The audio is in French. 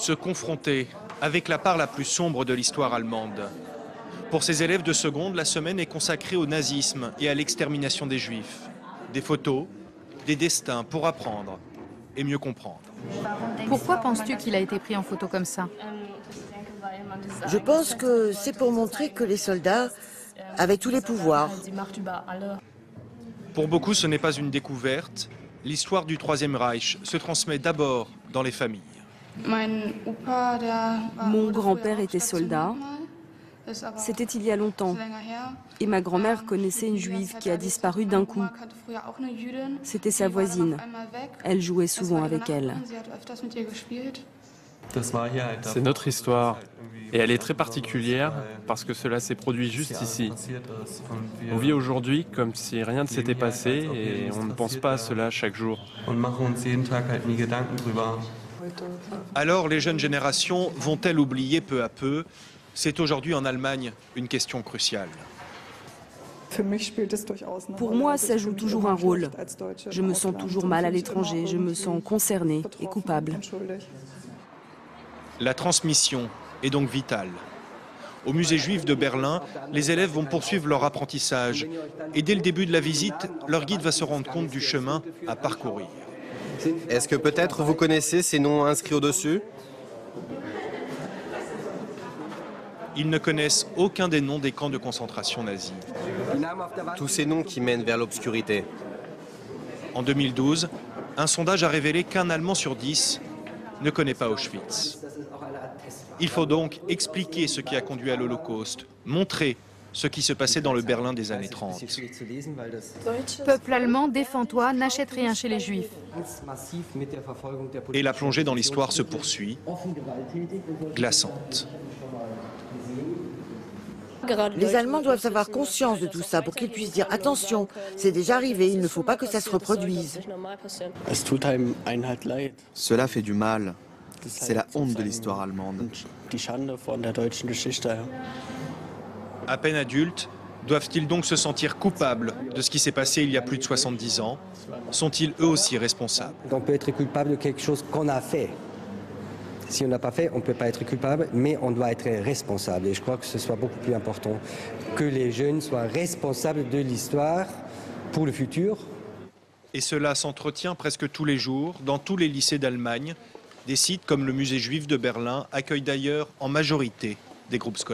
Se confronter avec la part la plus sombre de l'histoire allemande. Pour ces élèves de seconde, la semaine est consacrée au nazisme et à l'extermination des Juifs. Des photos, des destins pour apprendre et mieux comprendre. Pourquoi penses-tu qu'il a été pris en photo comme ça? Je pense que c'est pour montrer que les soldats avaient tous les pouvoirs. Pour beaucoup, ce n'est pas une découverte. L'histoire du Troisième Reich se transmet d'abord dans les familles. Mon grand-père était soldat. C'était il y a longtemps. Et ma grand-mère connaissait une juive qui a disparu d'un coup. C'était sa voisine. Elle jouait souvent avec elle. C'est notre histoire. Et elle est très particulière parce que cela s'est produit juste ici. On vit aujourd'hui comme si rien ne s'était passé et on ne pense pas à cela chaque jour. Alors les jeunes générations vont-elles oublier peu à peu? C'est aujourd'hui en Allemagne une question cruciale. Pour moi, ça joue toujours un rôle. Je me sens toujours mal à l'étranger, je me sens concernée et coupable. La transmission est donc vitale. Au musée juif de Berlin, les élèves vont poursuivre leur apprentissage. Et dès le début de la visite, leur guide va se rendre compte du chemin à parcourir. Est-ce que peut-être vous connaissez ces noms inscrits au-dessus? Ils ne connaissent aucun des noms des camps de concentration nazis. Tous ces noms qui mènent vers l'obscurité. En 2012, un sondage a révélé qu'un Allemand sur 10 ne connaît pas Auschwitz. Il faut donc expliquer ce qui a conduit à l'Holocauste, montrer ce qui se passait dans le Berlin des années 30. Peuple allemand, défends-toi, n'achète rien chez les Juifs. Et la plongée dans l'histoire se poursuit, glaçante. Les Allemands doivent avoir conscience de tout ça pour qu'ils puissent dire « Attention, c'est déjà arrivé, il ne faut pas que ça se reproduise ». Cela fait du mal. C'est la honte de l'histoire allemande. À peine adultes, doivent-ils donc se sentir coupables de ce qui s'est passé il y a plus de 70 ans? Sont-ils eux aussi responsables? On peut être coupable de quelque chose qu'on a fait. Si on n'a pas fait, on ne peut pas être coupable, mais on doit être responsable. Et je crois que ce soit beaucoup plus important que les jeunes soient responsables de l'histoire pour le futur. Et cela s'entretient presque tous les jours dans tous les lycées d'Allemagne. Des sites comme le musée juif de Berlin accueillent d'ailleurs en majorité des groupes scolaires.